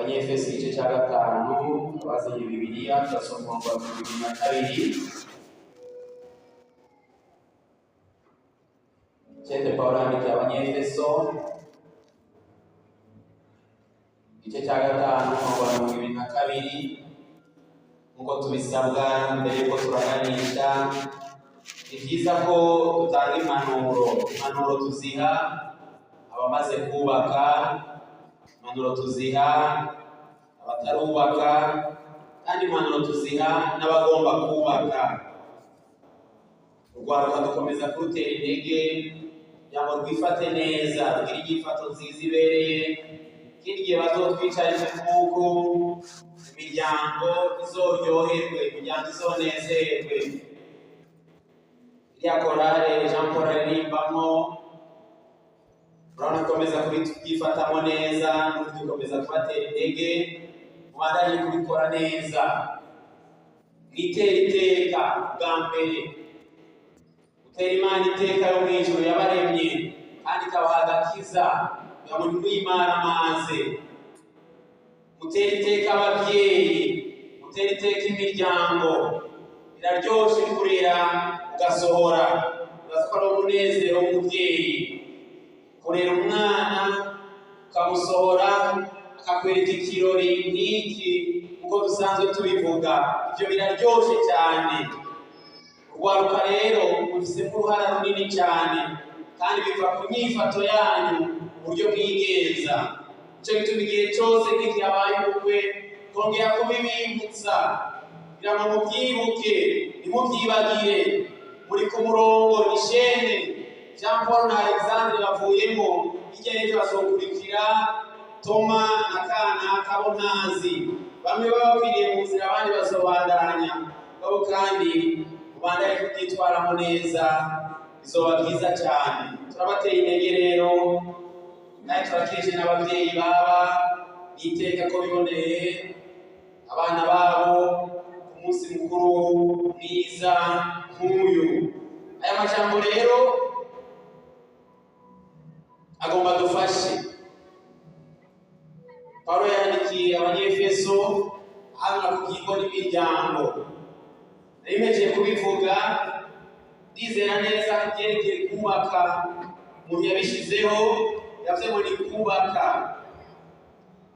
Abanyefeso igice cya 5 abazanye Bibiliya turasoma mu 22. Cete Paulo yandikiye Abanyefeso igice cya 5 mu 22 nkuko tubisabwa mbere yuko turaganisha. Ni byiza ko dutanga impanuro tuziha abamaze kubaka, impanuro tuziha abatarubaka, kandi impanuro tuziha n'abagomba kubaka. Urwaruka dukomeza kurutera intege kugira ngo rwifate neza, rugire inyifato nziza ibereye, ikindi gihe bazotwicarishe kuko imiryango izoryoherwe, imiryango izonezerwe. Iriya korale Jean Paul aririmbamo, urabona dukomeza kubyifatamo neza, dukomeza kubatera intege, mubandanye kubikora neza. Mwitera iteka bwa mbere, utera Imana iteka yo mu ijuru yabaremye kandi ikabaha agakiza kugira ngo ntimwimaramaze. Mutera iteka ababyeyi, mutera iteka imiryango. Biraryoshe kurera ugasohora, ugasohora umunezero w'umubyeyi. Kurera umwana ukamusohora akakwereka ikirori nk'iki uko dusanzwe tubivuga, ibyo biraryoshe cyane. Urwaruka rero mufisemo uruhara runini cyane, kandi biva ku myifato yanyu uburyo mwigenza. Icyo gituma igihe cyose nk'igihe habaye ubukwe twongera kubibibutsa kugira ngo mubyibuke, ntimubyibagire. Muri ku murongo ni shene Jean Paul na Alexandre bavuyemo, hirya y'ejo bazokurikira Toma na Kana Kabontazi. Bamwe baba bapfiriye mu nzira, abandi bazobandanya babo, kandi mubandanye kubyitwaramo neza, bizoba byiza cyane. Turabateye intege rero, kandi turakeje n'ababyeyi baba n'iteka ko biboneye abana babo ku munsi mukuru mwiza nk'uyu. Aya majambo rero agomba dufashe. Paulo yandikiye Abanyefeso hano ku kigo n'imiryango. Nimeje kubivuga, ndizera neza ko byerekeye kubaka. Umuntu yabishyizeho yavuze ngo ni kubaka.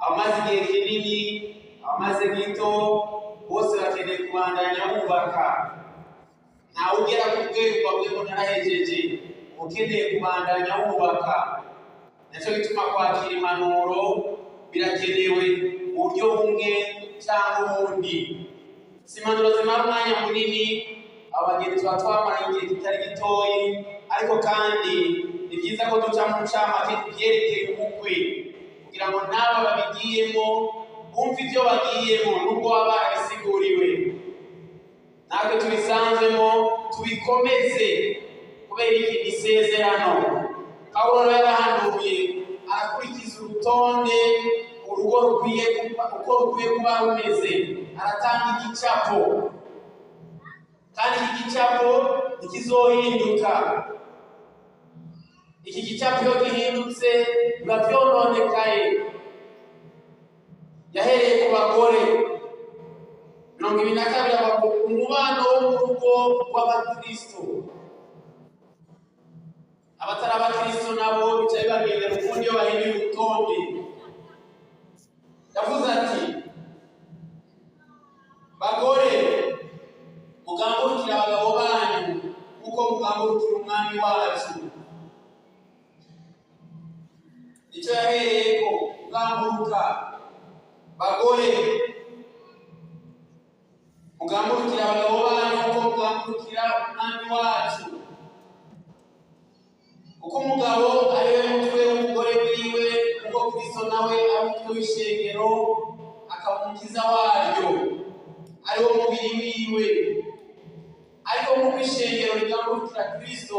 Abamaze igihe kinini, abamaze gito, bose bakeneye kubandanya bubaka. Ntawe ugera ku rwego bavuye ngo narahejeje, ukeneye kubandanya wubaka. Nicyo gituma kwakira impanuro birakenewe mu buryo bumwe cyangwa ubundi. Si impanuro zimara umwanya munini, abagenzi tuba twamara igihe kitari gitoyi, ariko kandi ni byiza ko duca mu ncamake byerekeye ubukwe kugira ngo n'aba babigiyemo bumve ibyo bagiyemo nubwo baba barabisiguriwe. Natwe tubisanzemo tubikomeze, kubera iki isezerano. Pawulo yarahanuye arakurikiza urutonde urugo rukwiye uko rukwiye kuba rumeze, aratanga igicapo, kandi iki gicapo ntikizohinduka. Iki gicapo iyo gihindutse biba byononekaye. Yahereye ku bagore 22 umubano wo mu rugo rw'abakristo. Abatari abakristo nabo bicaye bagendera ukundi iyo bahinduye urutonde. Yavuze ati, bagore mugambukira abagabo banyu kuko mugambukira umwami wacu. Icyo yahereyeko mugambuka. Bagore mugambukira abagabo banyu kuko mugambukira umwami wacu. Kuko umugabo ari we mutwe w'umugore wiwe, kuko Kristo nawe ari umutwe w'ishengero, akaba umukiza waryo, ari wo mubiri wiwe. Ariko nk'uko ishengero rigambukira Kristo,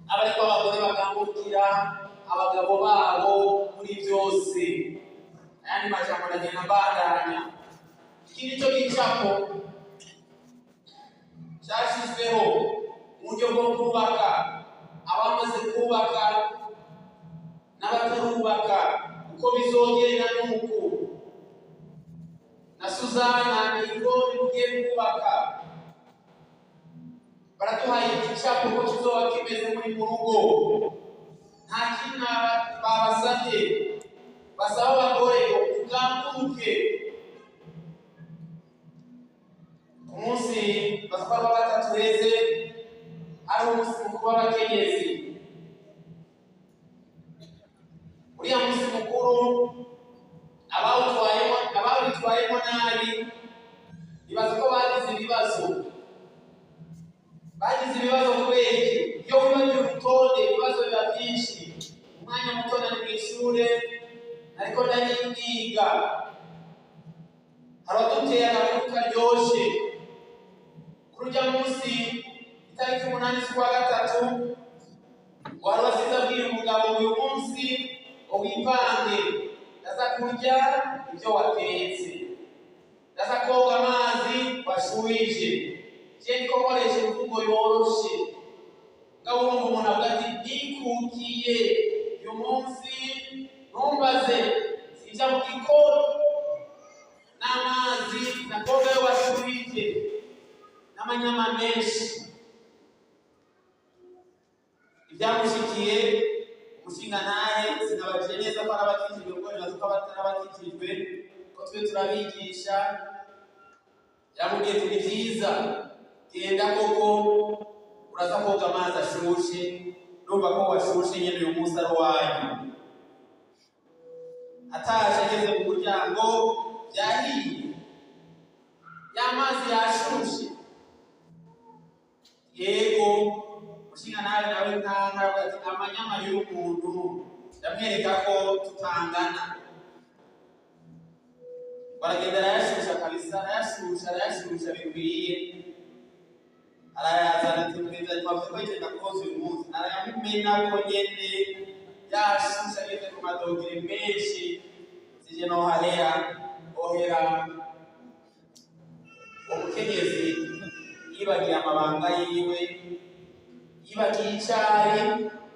abariko abagore bagambukira abagabo babo muri byose. Ayandi majambo ndagenda mbandanya. Iki nicyo gicapo cyashyizweho mu buryo bwo kubaka. Abamaze kubaka n'abatarubaka uko bizogenda nuko na Suzana nigo bigiye kubaka, baraduhaye igicapo ko kizoba kimeze muri mu rugo. Nta kintu babasabye, basaba abagore ngo ugambuke. Ku munsi batwara wa gatatu heze ari umunsi mukuru w'abakenyezi. Uriya munsi mukuru abawitwayemo nabi bibaza ko bagize ibibazo kubera iki? Iyo wibagiwe urutonde ibibazo biba byinshi. Umwanya muto nari mu ishure ariko nari ndiga, hari abaduteye agakuru karyoshe. Kuri urya munsi itariki 8 z'ukwa gatatu wari wasize abwira umugabo uyu munsi wipange, ndaza kurya ibyo watetse, ndaza koga amazi washuhije. Je nikoresha imvugo yoroshe, ngabo umuntu avuga ati ndikukiye uyu munsi ntumbaze sija mu gikoni n'amazi na koga washuhije n'amanyama menshi. Ibyamushikiye umushinga naye sinabajije neza ko arabakijijwe kuko nibaza ko abatarabakijijwe ko twe turabigisha. Yaramubwiye ati ni byiza, genda koko uraza koga amazi ashushe, numva ko washushe nyene uyu munsi ari wanyu. Atashe ageze mu muryango byahiye, y'amazi yashushe. Yego mushinga nawe ntanga ati amanyama y'umuntu ndamwereka ko tutangana. Baragenda arayashusha kabisa, arayashusha bikwiye, arayazana ati mwiza twavuze ko igenda koza uyu munsi, arayamumena ko nyene yashusha ageze ku madogere menshi. Sije no ohera umukenyezi yibagiye amabanga yiwe, yibagiye icyayi,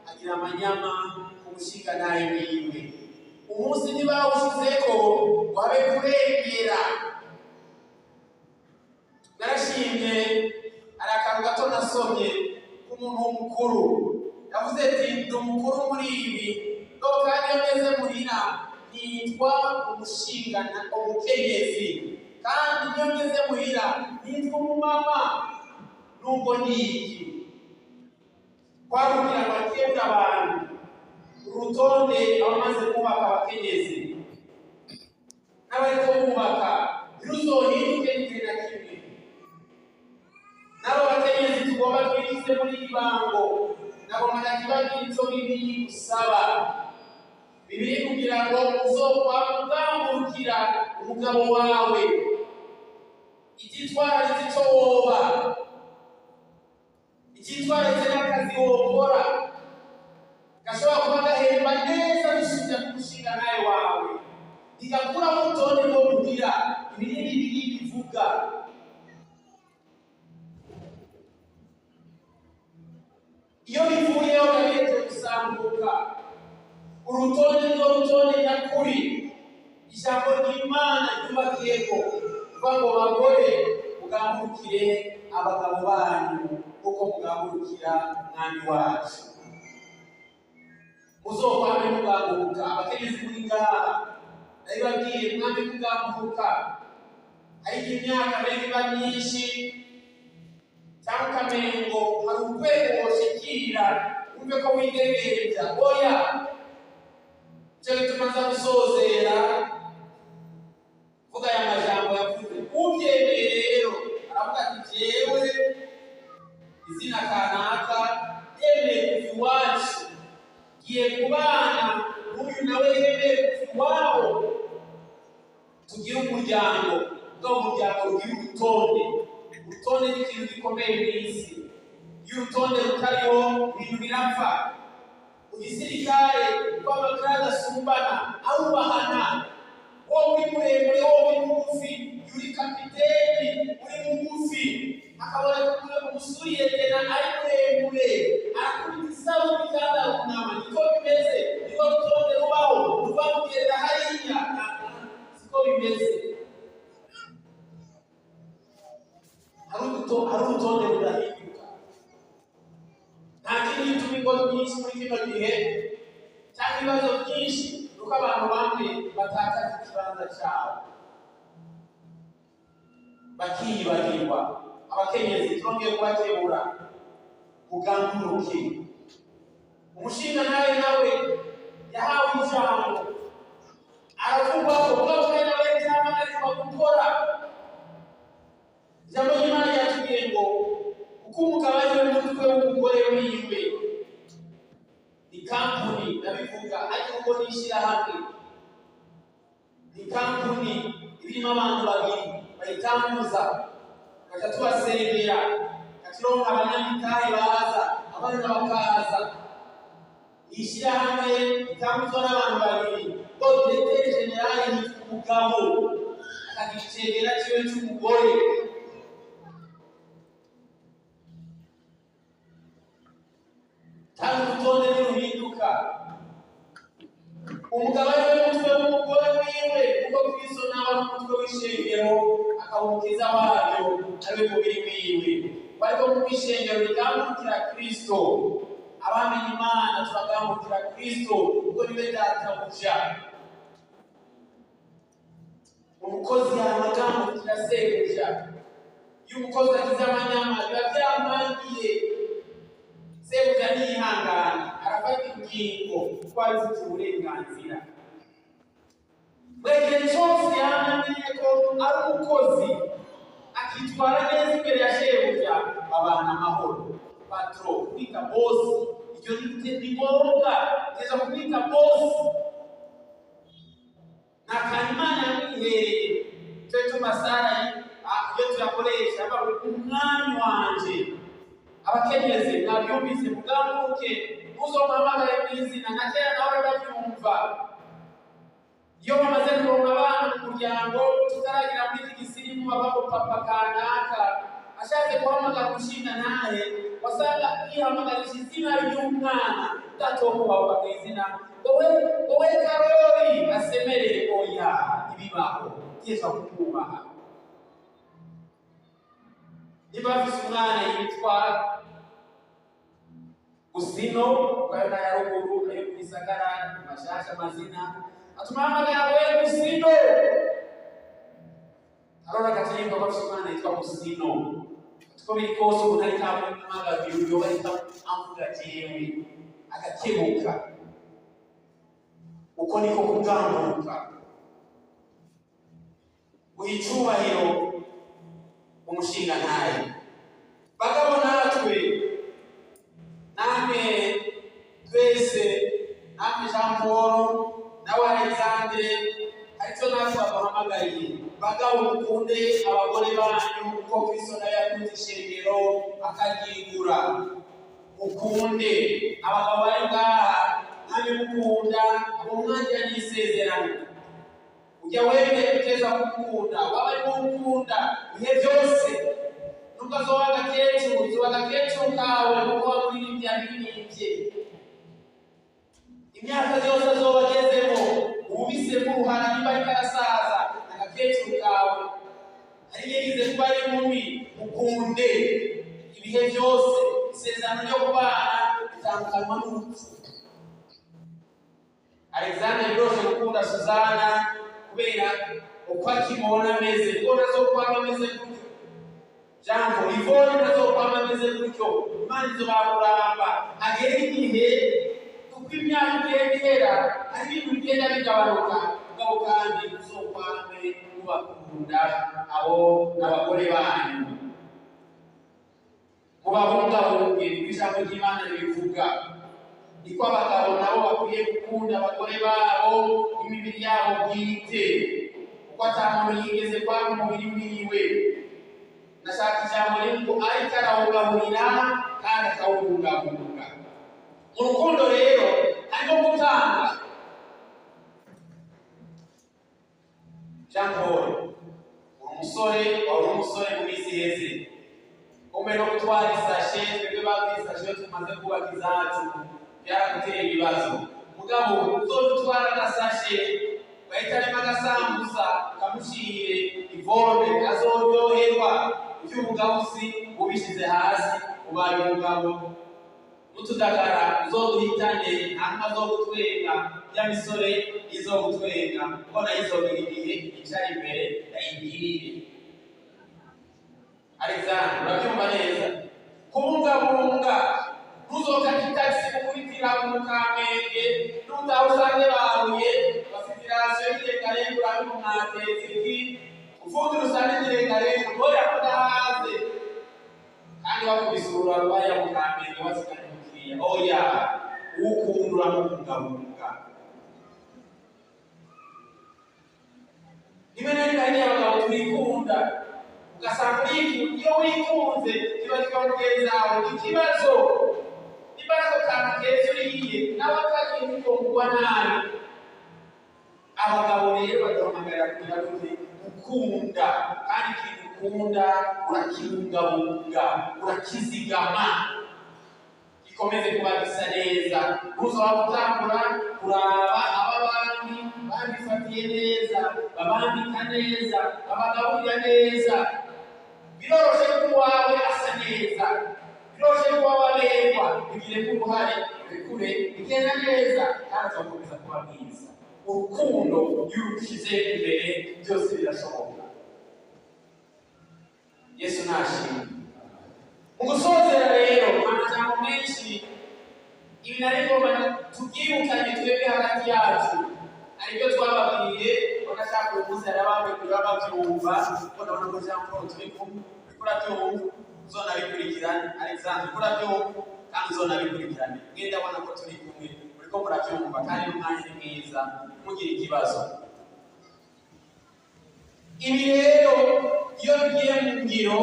agira amanyama ku mushinga nawe wiwe. Umunsi ntibawushizeko wabe kurengera. Narashimye arakantu gato nasomye k'umuntu mukuru, yavuze ati ndi umukuru muri ibi no kandi iyo ngeze muhira nitwa umushingana umukenyezi, kandi iyo ngeze muhira nitwa umumama. Nubwo niki kwarugira amakebwa abantu urutonde abamaze kubaka abakenyezi n'abariko bubaka ntiruzohinduke n'igihe na kimwe. N'abo bakenyezi tugomba twigize muri ibango nabo manakibagira ico Bibiliya igusaba. Bibiliya kugira ngo uzokugambukira umugabo wawe, icyitwararitse ico woba, icyitwararitse n'akazi wokora gashobora kuba gahemba neza bishinja ku mushinga nawe wawe, ntigakura mu rutonde rwo kugira Bibiliya bivuga. Iyo bivuyeho gaheje gusambuka urutonde rutonde nyakuri ijambo ry'Imana ryubakiyeko kuva ngo bagore mugambukire abagabo banyu kuko mugambukira umwami wacu. Muzokwame mugambuka abakenyezi muri ngaha ndabibabwiye, mwami kugambuka. Hari imyaka mbere iba myinshi cyangwa ukamengo hari urwego woshikira wumve ko widegemvya. Oya, icyo gituma nza gusozera vuga aya majambo yavuze. Ubyemeye rero aravuga ati jewe izina kanaka yemeye kuva iwacu, ngiye kubana n'uyu nawe yemeye kuva iwabo, tugire umuryango. Ubwo umuryango rugira urutonde. Urutonde ni ikintu gikomeye mu isi. Iyo urutonde rutariho ibintu birapfa. Mu gisirikare rw'amakara asumbana awubahana, wowe uri muremure, wowe uri mugufi, uri kapiteni uri mugufi, akabona kure umusuriye tena ari muremure arakubita isabuni kandi arunama. Niko bimeze, niko rutonde rubaho, ruva kugenda hariya. Siko bimeze. ari urutonde rudahinduka. Nta kindi gituma ingo nyinshi muri kino gihe cyangwa ibibazo byinshi nuko abantu bamwe batakaza ikibanza cyabo bakiyibagirwa. Abakenyezi turongeye kubakebura muganguruke. Umushinga nawe yahawe ijambo aravuga ko ubwo nawe cyamagarizwa gukora. Ijambo ry'Imana ryatubwiye ngo uko umugabo ari we mutwe w'umugore wiwe, ni kampuni ndabivuga ariko ubwo nishyirahamwe, ni kampuni irimo abantu babiri bayitambuza bakajya tubasengera, gakironka abanyamitahe baza abana bakaza. Ishyirahamwe itambuzwa n'abantu babiri, ngo Diregiteri Jenerali yitwa umugabo akagira icegera kiwe cy'umugore. Kandi urutonde ntiruhinduka. Umugabo ari we mutwe w'umugore wiwe, kuko Kristo nawe ari umutwe w'ishengero akaba umukiza waryo, ari we mubiri wiwe. Ariko mu ishengero rigambukira Kristo, abamenye Imana turagambukira Kristo kuko niwe databuja. Umukozi yamagambukira sebuja. Iyo umukozi agize amanyama biba byamangiye, sebuja ntiyihangana arafata ingingo kuko abifite uburenganzira. Buri gihe cyose yamenye ko ari umukozi akitwara neza imbere ya shebuja, babana amahoro. Patro kwita bosi, iryo ni ngombwa kugeza kwita bosi. Na Imana yamwihereye cyo tumasara iyo tuyakoresha umwami wanje. Abakenyezi nabyumvise mugambuke muzompamagare mw'izina, na kera nawe babyumva. Iyo bamaze kuronka abana mu muryango tutaragira muri iki gisirimu baba papa kanaka ashatse guhamagara umushinga nawe, wasanga yihamagarisha izina ry'umwana udatomubavuga mu izina wowe Karoli asemerere. Oya, ibibaho yeza kumwubaha. Niba afise umwana yitwa Usino ukabona ya ruguru ayo kugisagara mashasha amazina atumahamagara we Usino. Arora gatimba ko afise umwana yitwa Usino, tuko biri kose umuntu ariko amuhamagara ibyo bahita avuga jewe agakebuka. Uko niko kugambuka uyicubahiro umushinga ntaye. Bagabo natwe namwe twese, namwe Jean Paul nawe Alexandre, aricyo natwe babahamagariye. Bagabo mukunde abagore banyu uko Kristo nawe yakunze ishengero akaryigura. Mukunde abagabo bari ngaha, namwe mukunda abo mwangira n'isezerano. Ujya wemeye kugeza kumukunda, waba ari mukunda ibihe byose. Nubwo azoba agakecuru kawe kuko wamuririmbye yaririmbye. Imyaka yose azoba agezemo ubisemo uruhara niba ariko arasaza, agakecuru kawe ari yigize kuba ari inkumi, mukunde ibihe byose. Isezerano ryo kubana ritandukanywa n'urupfu. Alexandre biroshe gukunda Suzana kubera uko akimubona ameze, kuko nazokwama ameze gutyo. Jambo Ivone nazokwama ameze gutyo. Imana izobamuramba agera igihe kuko imyaka igenda ari ibintu bigenda bigabanuka, mugabo kandi uzokwame mubakunda abo n'abagore banyu. Mubabungabunge kuko ijambo ry'Imana ribivuga. Niko abagabo nabo bakwiye gukunda abagore babo imibiri yabo bwite, kuko atamuntu yigeze kwanga umubiri wiwe. Nashaka ijambo rero ariko arawugaburira kandi akawubungabunga. Mu rukundo rero harimo gutanga. Jean Paul umusore wari umusore mu minsi iheze, umwe no gutwara isashe, twebwe babwisashe iyo tumaze kubaka izacu byaraguteye ibibazo. Mugabo uzodutwara agasashe bahitaremo agasambusa kamushire Ivone azoryoherwa. Ibyo n'ubugawuzi ubishize hasi ubaye umugabo. N'utudagara uzoduhitane nta zo gutwenga y'amisore izo gutwenga kuko nayo izogira igihe icara imbere yayigirire. Alexander, urabyumva neza? Kubungabunga ntuzokate itagisi ukurikira mu Kamenge n'utaho usange bahuye bafite irasiyo y'irengarenga urabona mwatetse iki ufundi rusange y'irengarenga mbora kudahaze kandi bakubisura rubaya mu Kamenge wasikanye umukiriya. Oya, ukundura mu kubungabunga. Rimwe na rimwe hari abagabo twikunda ugasanga iyo wikunze kibazwa mugenzi wawe ikibazo imbaraga kandi keza uriye nawe akagiye gutungwa nabi. Abagabo rero baduhamagarira kugira ngo ukunda kandi ikintu ukunda urakibungabunga urakizigama gikomeze kuba gisa neza. Ntuzaba gutangura kuraba abandi babifatiye neza babandika neza babagaburira neza. Biroroshe ko uwawe asa neza, biroroshe ko wabareba bigire k'uruhare bikure bigenda neza kandi uzakomeza kuba mwiza. Urukundo iyo urushize imbere byose birashoboka. Yesu nashimwe. Mu gusozera rero amajambo menshi ibi narigomba tubyibukanye twebwe hagati yacu aribyo twababwiye bagashaka umunsi arabamwe kuba babyumva kuko ndabona ko Jean Paul turi kumwe urikora byumva uzonabikurikirane. Alexander ukora byumva kandi uzonabikurikirane. Mwenda abona ko turi kumwe uriko murabyumva kandi n'umwanya ni mwiza mugira ikibazo. Ibi rero iyo bigiye mu ngiro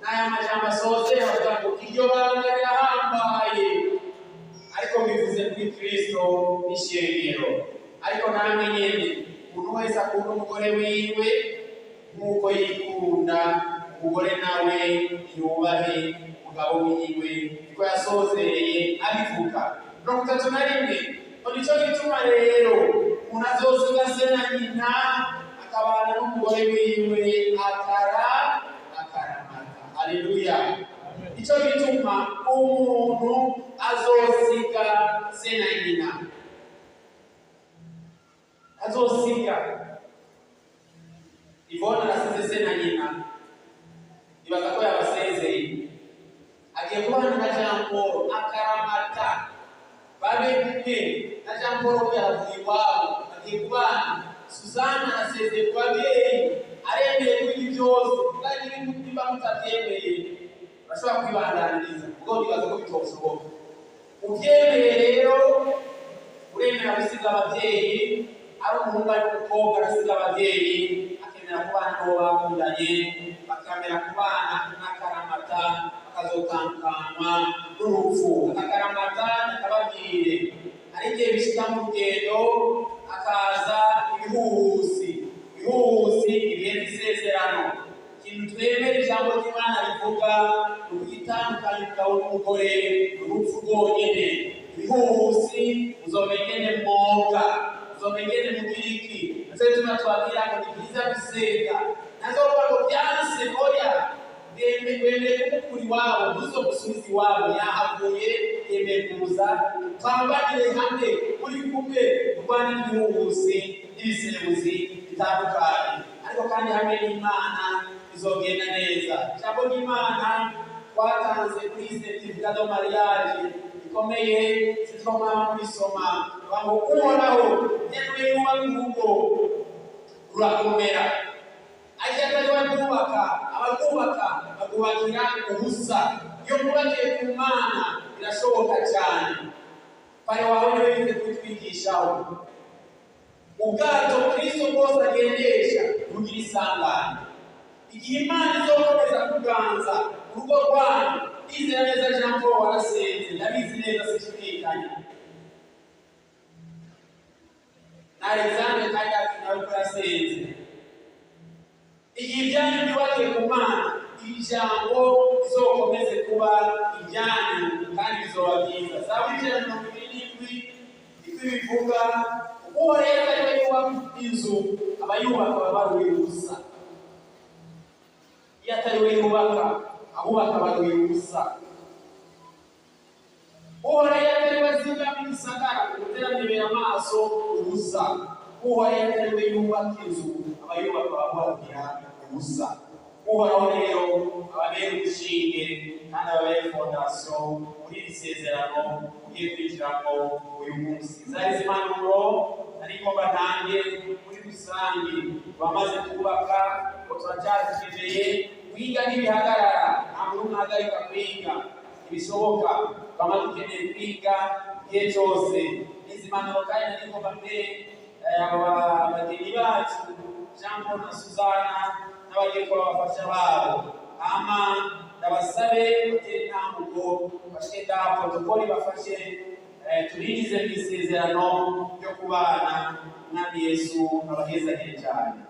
n'aya majambo asozera bavuga ngo iryo banga rirahambaye ariko bivuze kuri Kristo n'ishengero. Ariko namwe nyene umuntu wese akunda umugore wiwe nk'uko yikunda, umugore nawe yubahe umugabo wiwe. Niko yasozereye abivuga 31. Nico gituma rero umuntu azosiga se na nyina akabana n'umugore wiwe akaramata. Haleluya. Nico gituma umuntu azosiga se na nyina azosiga. Ivona arasize se na nyina ibaza ko yabasezeye agiye kubana na Jean Paul akaramata babe kumwe na Jean Paul yaravuye iwabo agiye kubana. Suzana arasezeye ku babyeyi aremeye kuri byose kandi niba mutabyemeye bashobora kwibandaniriza ubwo bibaza ko bitoshoboka. Ubyemeye rero uremera gusiga ababyeyi ari umuhungu ari umukobwa arasiga ababyeyi akemera kubana n'uwo bakundanye bakamera kubana n'akaramata bakazotandukanywa n'urupfu. Akaramata nakababwire ari igihe bishika mu rugendo akaza ibihuhusi ibihe by'isezerano. Ikintu twemera ijambo ry'Imana rivuga ukitandukanya umugabo n'umugore urupfu rwonyene. Ibihuhusi uzomengene mwoga uzomengene mugiriki ndetse tunatwabwira ngo ni byiza gusenga nazovuga ngo byanse oya wemeye kumukura iwabo ntuzo gusubiza iwabo yahavuye yemeye kuza twambanire hamwe muri kumwe kurwana n'ibihuhusi n'ibisebuzi bitandukanye ariko kandi hamwe n'Imana bizogenda neza. Ijambo ry'Imana twatanze kuri certificat de mariage ikomeye zitoma muri soma bango uhoraho nyene yuba bihugo rurakomera ajya kubaka abakubaka bagubakira ubusa. Iyo mubakiye ku Mana birashoboka cyane. Pare wawe niwe yize kutwigishaho ubwato Kristo bwose agendesha bugira isangano. Igihe Imana izokomeza kuganza urugo rwanyu izera neza Jean Paul warasenze ndabizi neza sishidikanya na Alexander kandi nawe kurasenze. Igihe ibyanyu byubakiye ku Mana ijambo izokomeze kuba ibyanyu kandi bizoba byiza. Zaburi 127 bivuga uwo rero ariwe yubaka inzu abayubaka baba baruye ubusa. iyo atari we yubaka abubaka baruyusa. Uhoraho atari we azigamira igisagara guteranira amaso ubusa. Uhoraho atari we yubaka inzu abayubaka babuhagira ubusa. Uhoraho rero ababera urushinge kandi ababera fondasiyo muri iri sezerano ugiye kwinjiramo uyu munsi. Zari zimpanuro ariko batange muri rusange bamaze kubaka ngo turacyazikeneye kwiga n'ibihagarara. Nta muntu uhagarika kwiga ibishoboka, bamaze dukeneye kwiga igihe cyose. Izi mpanuro kandi ariko bamwe abageni bacu Jean Paul na Suzana n'abagiye kubafasha babo. Ama ndabasabe batere intambuko bashike da protokoli bafashe turigize mu isezerano ryo kubana n'Umwami Yesu abahezagiye cyane.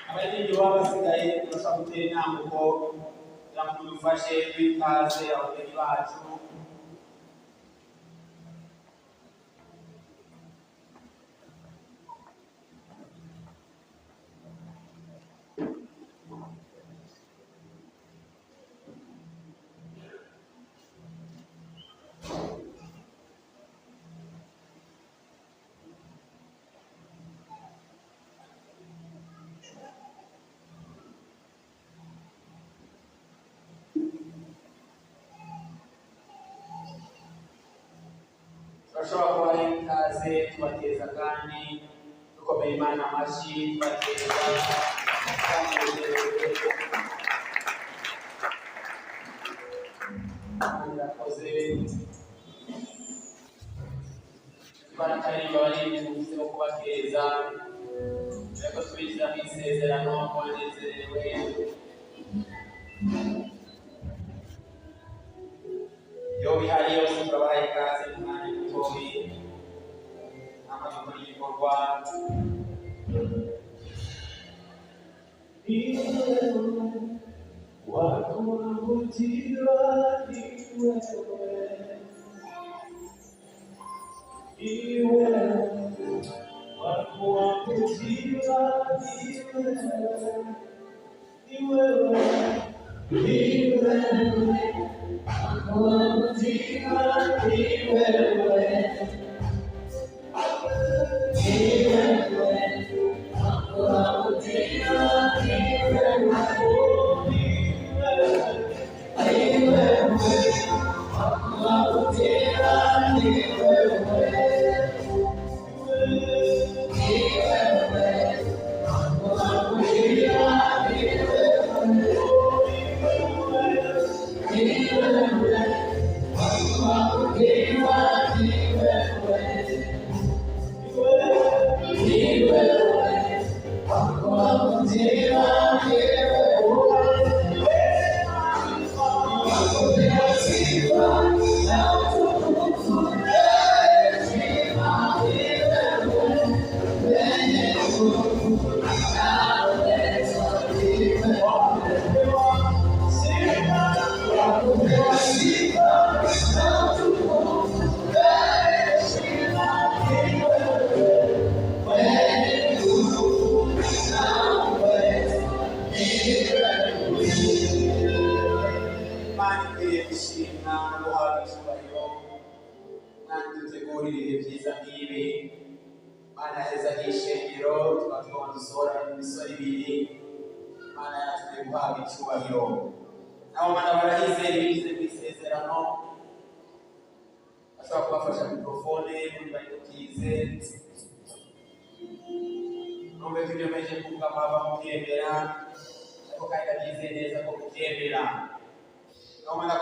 Abageni baba basigaye bashaka gutera intambuko kugira ngo dufashe twitaze abageni bacu. Turashobora kubaha ikaze tubateza kandi dukomeye Imana amashyi tubateza murakoze. Barakarimba bari tuvuze ko kubateza ariko tubinjira mu isezerano twanezerewe. Yo bihari yose turabaha ikaze mu mwanya mutoyi n'amategeko y'igikorwa.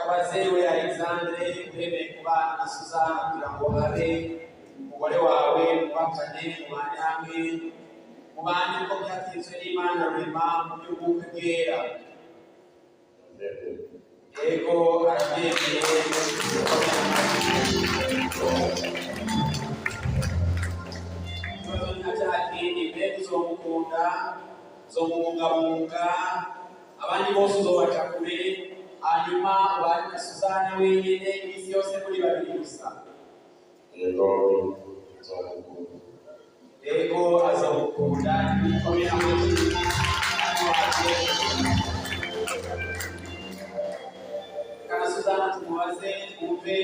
Alexandre uhebeye kubana na Suzana kugira ngo abe umugore wawe mubakane mubane hamwe mubane uko byategetswe n'Imana rurema mu by'ubukwe bwera. Yego arabyemeye. Ikibazo ntacyakindi mbega uzomukunda uzomubungabunga abandi bose uzobaca kure hanyuma ubane na Suzana wenyine iminsi yose muri babiri gusa. Yego uzomukunda. Yego azomukunda ibikomera amashyi kana Suzana tumubaze twumve.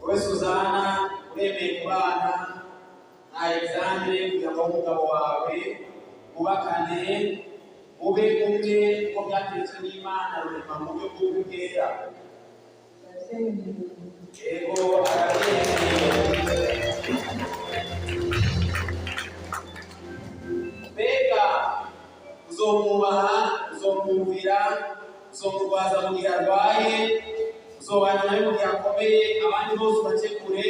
Wowe Suzana uremeye kubana na Alexandre kugira ngo umugabo wawe mubakane mube umwe uko byategetswe n'Imana rurema mu buryo bw'ubwera? Yego arabyemeye. Mbega uzomwubaha, uzomwumvira, uzomurwaza mu gihe arwaye, uzobana nawe mu gihe akomeye, abandi bose ubace kure,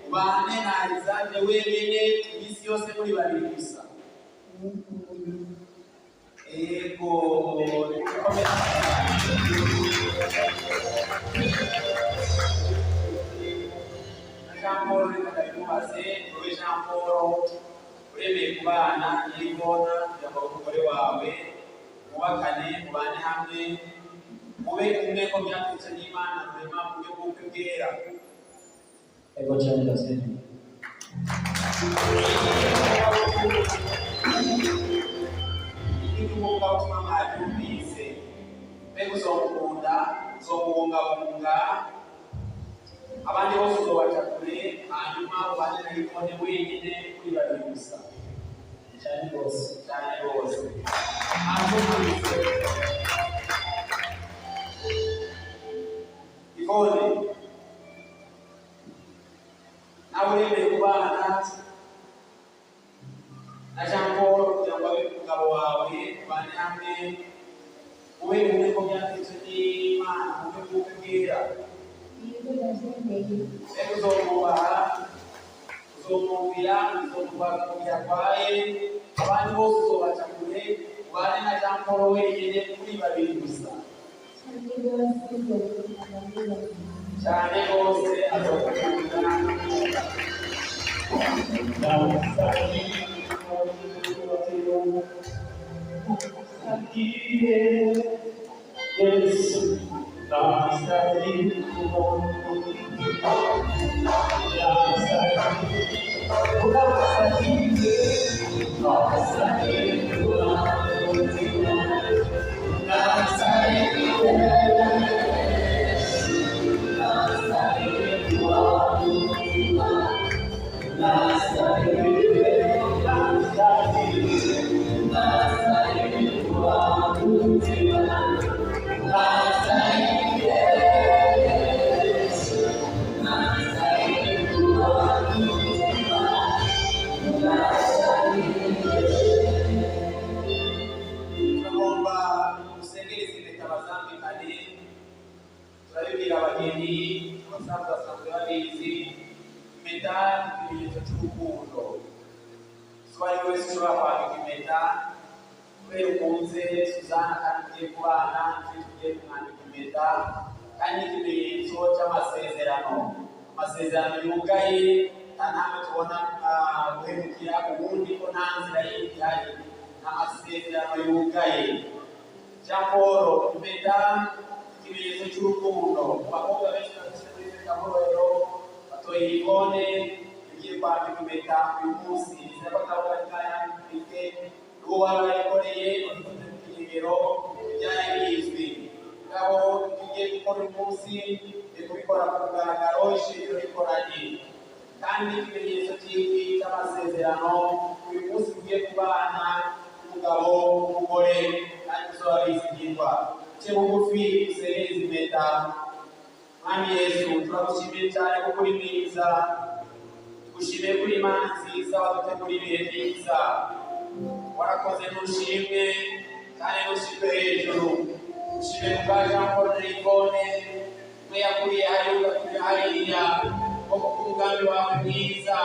ubane na Alexandre wenyine iminsi yose muri babiri gusa? Yego Jean Paul ndabimubaze. Wowe Jean Paul uremeye kubana n'Ivona kugira ngo umugore wawe mubakane mubane hamwe mube umwe ko byategetswe n'Imana rurema mu buryo bw'ubukwe bwera? Ego cyane ndasenya. Ikivuga ubutumwa mwabyumvise. Mbega uzomukunda, uzomubungabunga, abandi bose uzobaca kure, hanyuma ubane na Ivone wenyine kuri babiri gusa? Cyane rwose. Cyane rwose. Ivone nawe uremeye kubana na Jean Paul kugira ngo abe umugabo wawe ubane hamwe ube umwe ko byategetswe n'Imana mu buryo bw'ubukwe bwera? Mbega uzomwubaha, uzomwumvira, uzomurwaza mu gihe arwaye, abandi bose uzobaca kure, ubane na Jean Paul wenyine kuri babiri gusa? Cyane rwose azokukunda. Ikimenyetso cy'urukundo. Swali wese ushobora kwandika impeta kubera ukunze Suzana kandi ugiye kubana tugiye kumwandika impeta, kandi ikimenyetso cy'amasezerano. Amasezerano yugaye ntabwo tubona guhemukira ubundi ko nta nzira yindi ihari. Amasezerano yugaye. Jean Paul, impeta ikimenyetso cy'urukundo. Abakobwa benshi bafite muri impeta rero batoye Ivone ugiye kwandika impeta uyu munsi. Nizera ko atari bwayandike n'uwo wari wayikoreye bafite ku kigero bijyanye n'izwi. Ngabo tugiye gukora uyu munsi kubikora ku mugaragaro, ishingiro rikoranye. Kandi ikimenyetso cy'amasezerano uyu munsi ugiye kubana n'umugabo n'umugore kandi uzaba bizigirwa. Cye bugufi usereze impeta. Mwami Yesu, turagushimiye cyane kuko uri mwiza, tugushimiye kuri Imana nziza waduteguriye ibihe byiza. Warakoze ntushimwe kandi ntushimwe hejuru. Ushimiye ku bwa Jean Paul na Ivone, umwe yakuriye hariya ugakuriye hariya, kuko umugambi wawe mwiza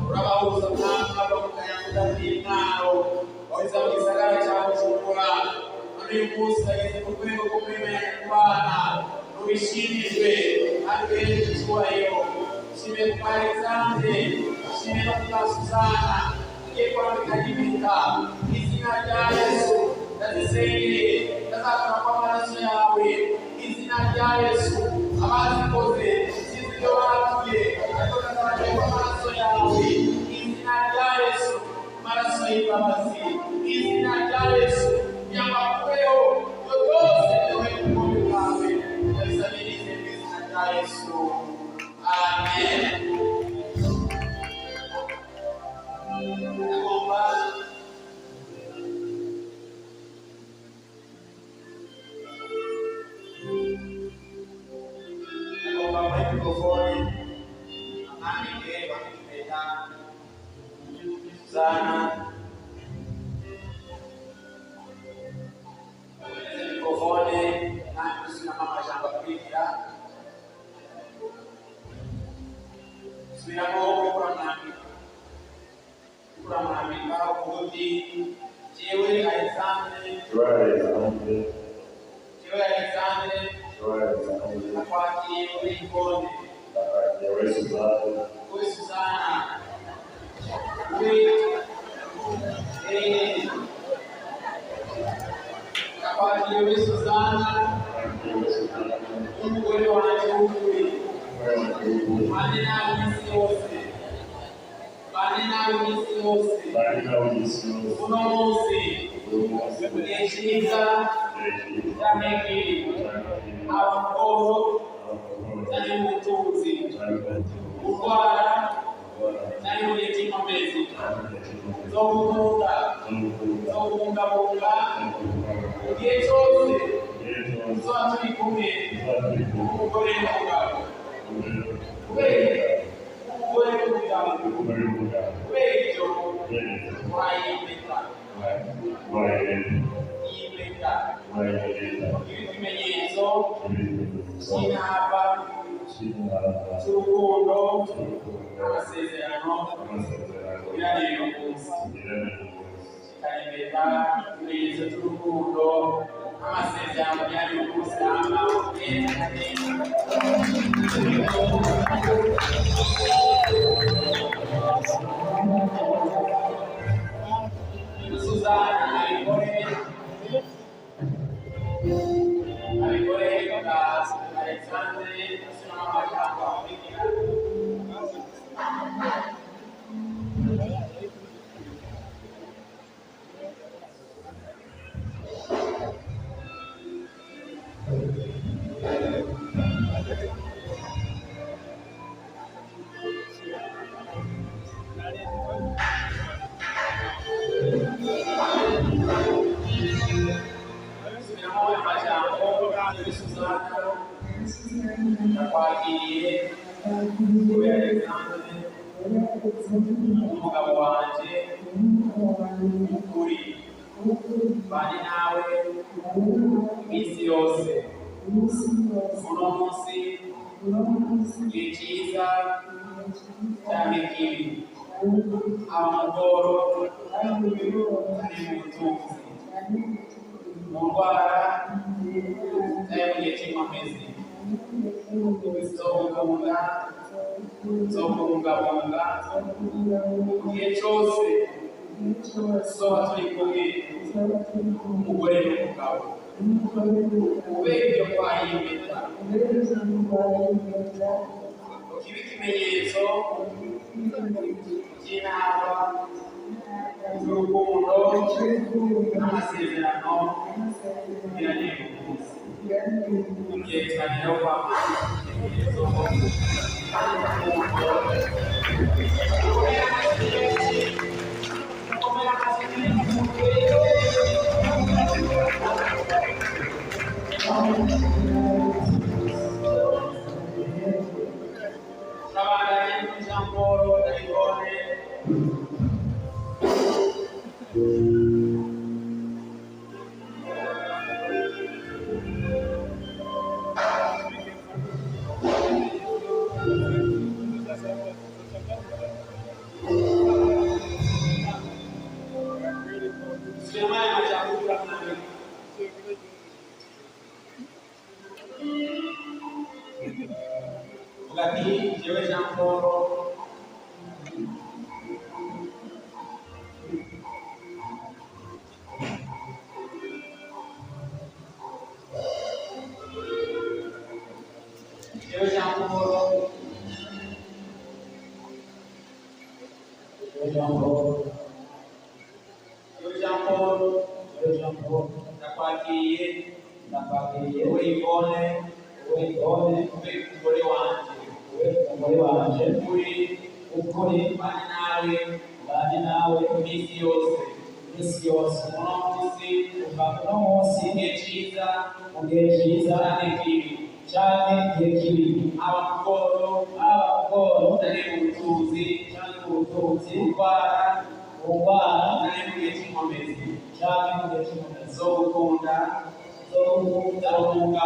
urabahuza mwaka bakuganya mwaro waweza mu gisagara cya Bujumbura. None uyu munsi bageze ku rwego rwo kwemera kubana. Ubishimishwe kandi uhereze icyubahiro. Ushimiye ku bwa Alexandre, ushimiye no ku bwa Suzana ugiye kwandika impeta. Mu izina rya Yesu ndazisengeye, ndazakora kw'amaraso yawe. Mu izina rya Yesu abazikoze sinzi ibyo batuye, ariko ndazakora kw'amaraso yawe. Yesu. Amen. Nagomba microphone amike bakipenda sana microphone na kusina mama shamba kuingia sina ngo kwa nami kwa kuti jewe Alexandre nakwakiriye muri Gikoni wowe Suzana nakwakiriye muri Suzana umugore wanjye w'ukuri bane nawe iminsi yose uno munsi igihe cyiza cy'amekiri amahoro cyane ubutunzi kurwara cyane mu gihe cy'inkomezi zo gukunda zo kubungabunga igihe cyose tuba turi kumwe n'umugore n'umugabo kubera ibyo wayimeta ibimenyetso by'inama z'urukundo n'amasezerano birareba umunsi kikaremera ibimenyetso by'urukundo n'amasezerano birareba umunsi Suzana abikore kwa Alexandre sina mashamba kuingia nakwakiriye kubera Alexandre umugabo wanjye ukuri bane nawe iminsi yose uno munsi igihe cyiza cyane kibi amahoro ari mu butunzi mu ndwara cyane mu gihe cy'inkomezi zo kubungabunga igihe cyose tuzoba turi kumwe n'umugore n'umugabo kubera ibyo twayimeta kibe ikimenyetso cy'inama z'urukundo n'amasezerano birareba umunsi igihe kiganiro kwamamaza ikimenyetso Trabajare in San Polo, Taglione. Lagi jewe San Polo. Jewe San Polo. Nakwakiriye Uwivone Yvonne, umugore wanje, umugore wanje, ukuri bane nawe iminsi yose, kuva uno munsi igihe cyiza mu gihe cyiza cyane igihe kibi, haba mu bworo cyane mu butunzi, kurwara cyane mu gihe cy'inkomezi, cyane mu gihe cy'umunsi, zo gukunda kubungabunga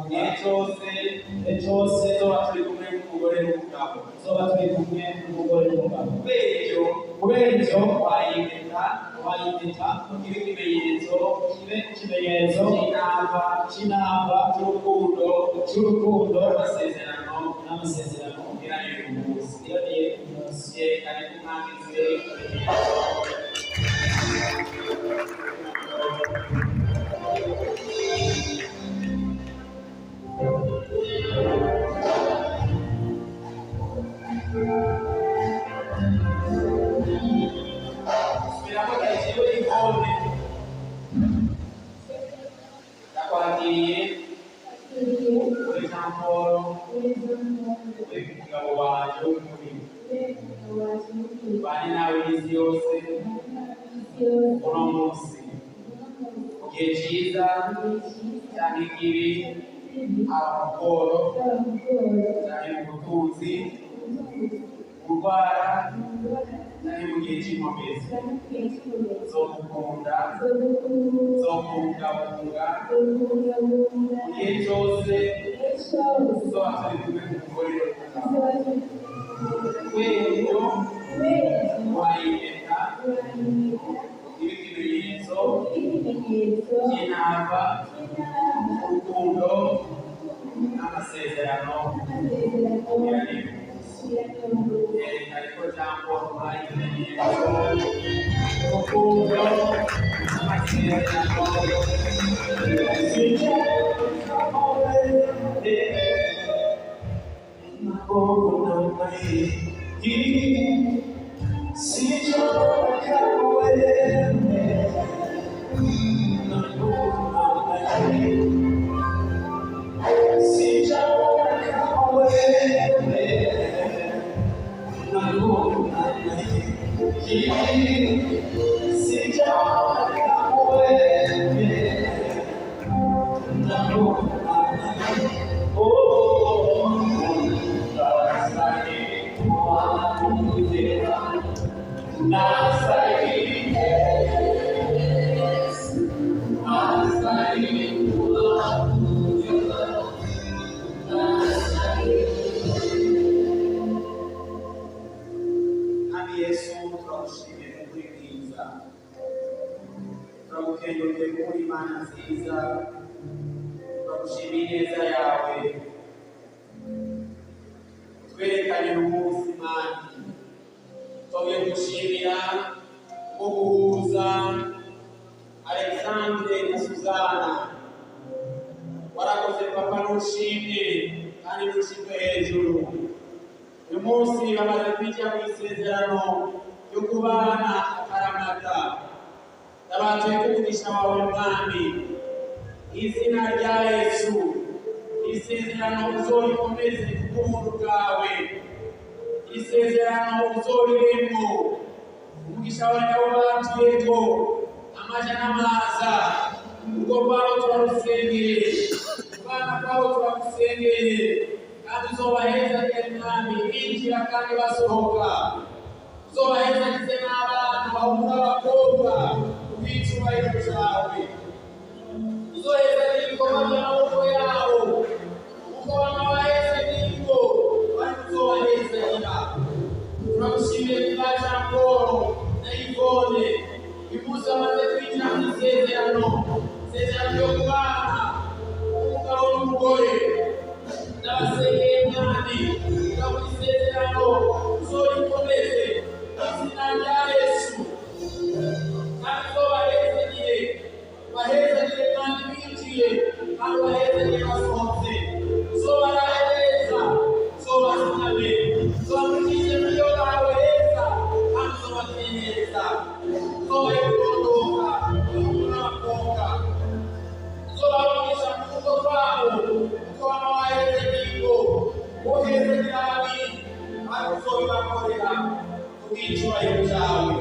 igihe cyose tuba turi kumwe n'umugore n'umugabo, kubera ibyo wayimeta kugira ikimenyetso cy'inama cy'urukundo n'amasezerano irangiye umunsi yerekane ko umwanditsi yakwakiriye kuri Jean Paul umugabo wanjye w'ukuri bane nawe iminsi yose uno munsi mu gihe cyiza cyane ikibi, haba mu bworo cyane mu butunzi, kurwara cyane mu gihe cy'inkomezi, zo gukunda zo kubungabunga mu gihe cyose tuba turi kumwe n'umugore w'umugabo, wayimeta ibimenyetso by'inama, urukundo n'amasezerano yerekana ko cyangwa ubaye ibimenyetso urukundo n'amasezerano turagukengurukiye kuri Imana nziza, turagushimiye ineza yawe twerekanye umunsi Imana, twongeye gushimira ko guhuza Alexandre na Suzana, warakoze papa n'ushimye kandi n'ushimwe hejuru. Uyu munsi bamaze kwijya mu isezerano yo kubana akaramata, ndabatuye kumugisha wawe mwami, izina rya Yesu isezerano uzorikomeze kubw'ubuntu bwawe, isezerano uzoriremo umugisha wawe nawo batuyeko amaja n'amaza, ubwo rwabo turarusengeye, ubwana bwabo turarusengeye, kandi uzobahezagize mwami binjira kandi basohoka, uzobahezagize n'abana bahungu n'abakobwa ubw'icyubahiro cyawe, uzohezagize ibikorwa by'amaboko yabo, uko bamabaheza n'ingo bari uzobahezagira. Turagushimiye kubwa Jean Paul na Yvonne, umunsi bamaze kwinjira mu isezerano ryo kubana umugabo n'umugore, ndabasengeye mwami kugira ngo isezerano uzorikomeze izina rya Yesu, kandi uzobahezagire, ubahezagire kandi binjiye kandi ubahezagire basohotse, uzobaraye neza, uzobazigame, uzobamurikize muri yo bawe heza kandi uzobateye neza, uzobahe kurondoka abahungu n'abakobwa, uzobarumisha mu rugo rwabo uzobibakorera kubw'icyubahiro cyawe.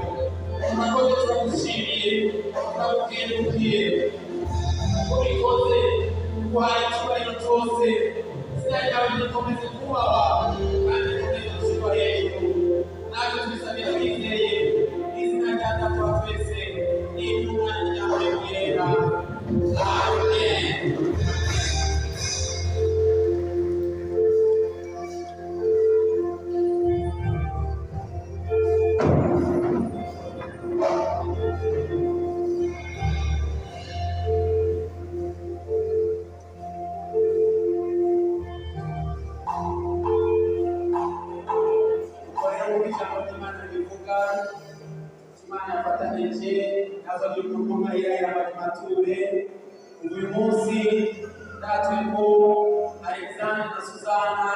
Urakoze, turagushimiye, turagukengurukiye, ubikoze uhaye icyubahiro cyose. Izina ryawe rikomeze kubahwa kandi rikomeze gushyirwa hejuru. Natwe tubisabye twizeye mu izina rya Data wa twese n'iry'Umwana ryawe ryera. Amen. Uyu munsi natwe ko Alexandre na Suzana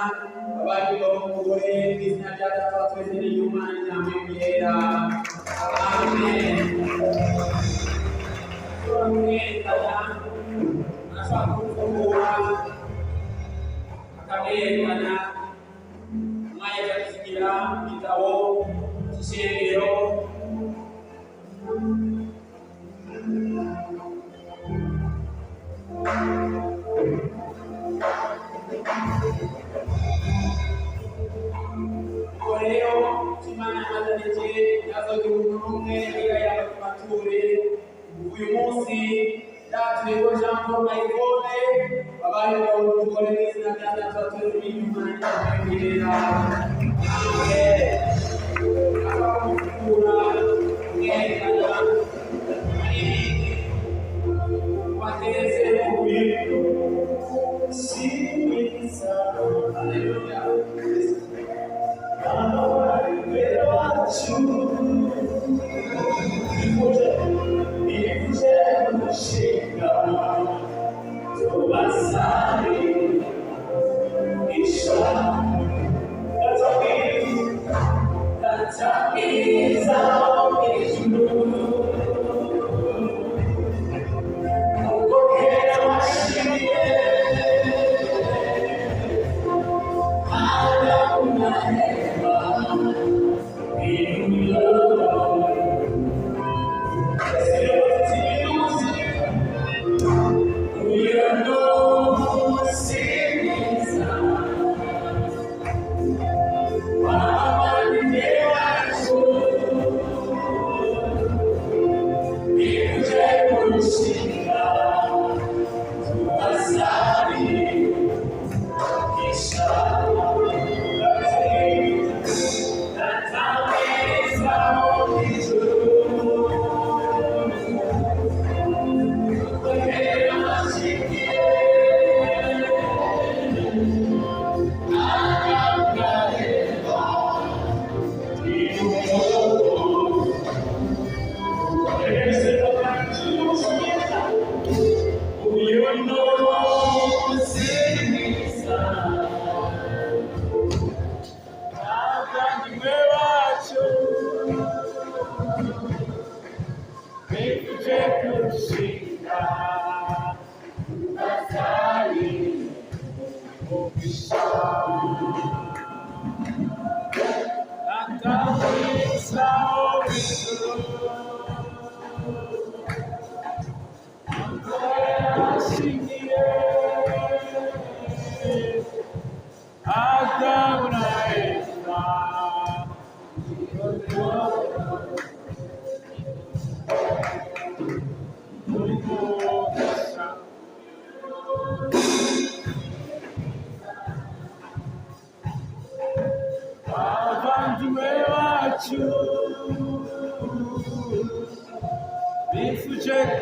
abandi b'umugore mu izina rya Data wa twese n'iry'Umwana ryawe ryera. Amen. Turamwerekana, arashaka kuvugura akamwerekana umwanya akadusigira igitabo cy'ishengero. Leo Imana yazanije yazogira umuntu umwe yaba ku mature. Uyu munsi yatwego Jean Paul Mayikone abandi b'umugore mu izina rya Data wa twese n'iry'Umwana ryawe ryera. Amen. Abamukura mwerekana bateretse ku bintu sibiza. Haleluya.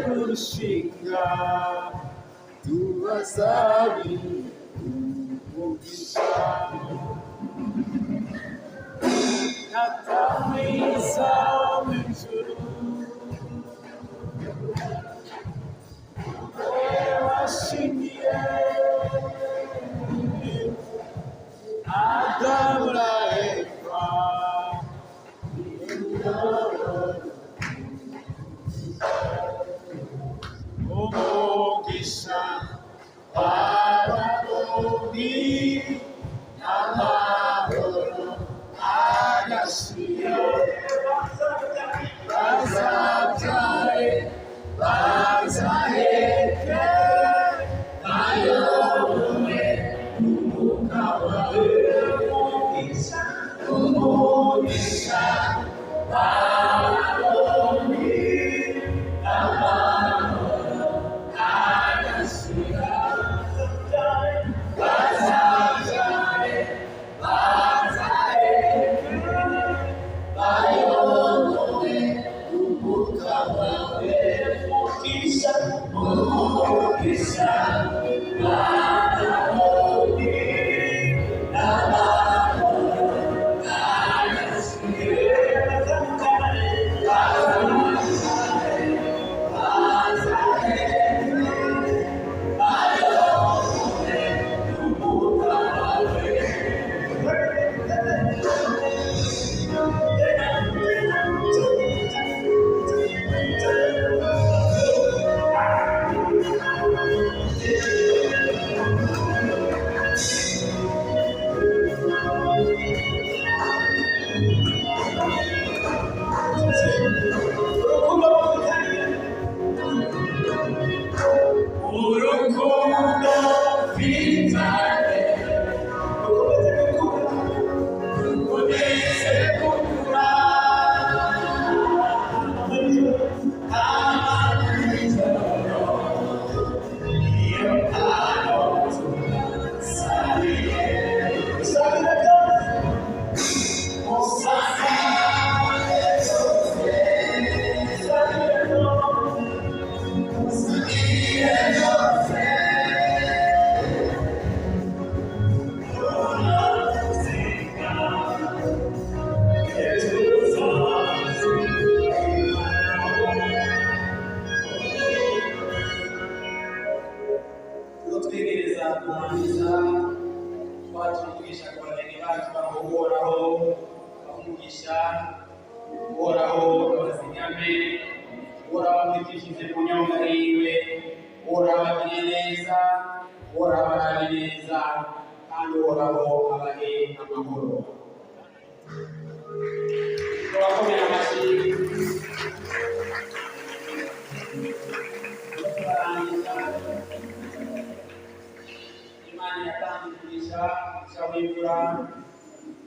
Kurushinga tubasabi umugisha natamwiza w'ijuru washingiye Adamu na Eva umugisha w'ababoni n'amahoro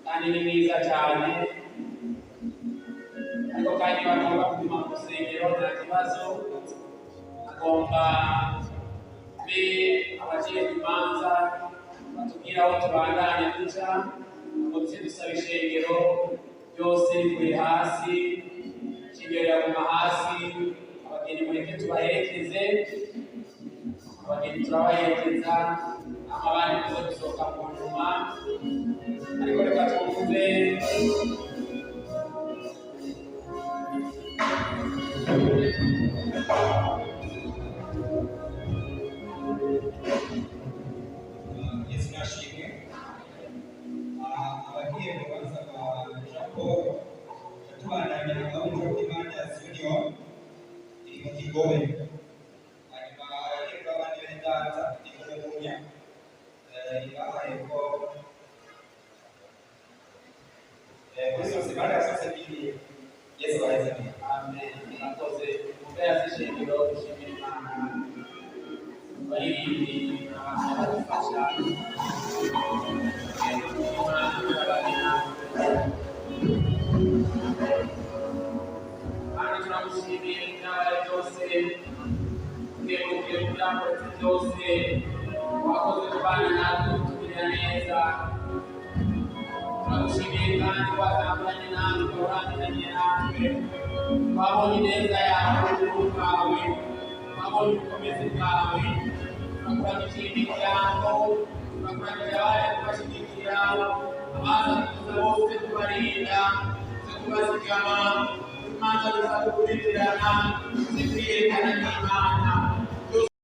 kandi ni mwiza cyane ariko kandi bagomba kuguma mu rusengero nta kibazo agomba be abagiye imanza batubwira aho tubandanya duca ngo tuze dusaba ishengero byose bivuye hasi ishengero riraguma hasi abageni mureke tubaherekeze abageni turabaherekeza amabandi tuze gusohoka mu nyuma ariko reka twumve Yesu nashimwe abagiye kubanza kwa Japo tubandanya na gahunda y'Imana ya Senior iri mu Kigobe hanyuma abagiye abandi b'Indanza iri mu Munya ibahaye ko kuri sose bari sose biri Yesu barazanye amen nakoze mubaya zishengero dushimira Imana baririmbyi abantu badufasha kandi turamushimiye ibyabaye byose twebwe byakoretse byose wakoze kubana natwe kutugirira neza turagushimiye kandi watanguranye natwe urangiranye natwe twabonye ineza yawe n'ubuntu bwawe twabonye ubukomezi bwawe turakurangije imiryango turakurangije abaje kubashyigikira abaza kuza bose tubarinda tuze kubazigama imanza ziza gukurikirana zikwiyerekana n'Imana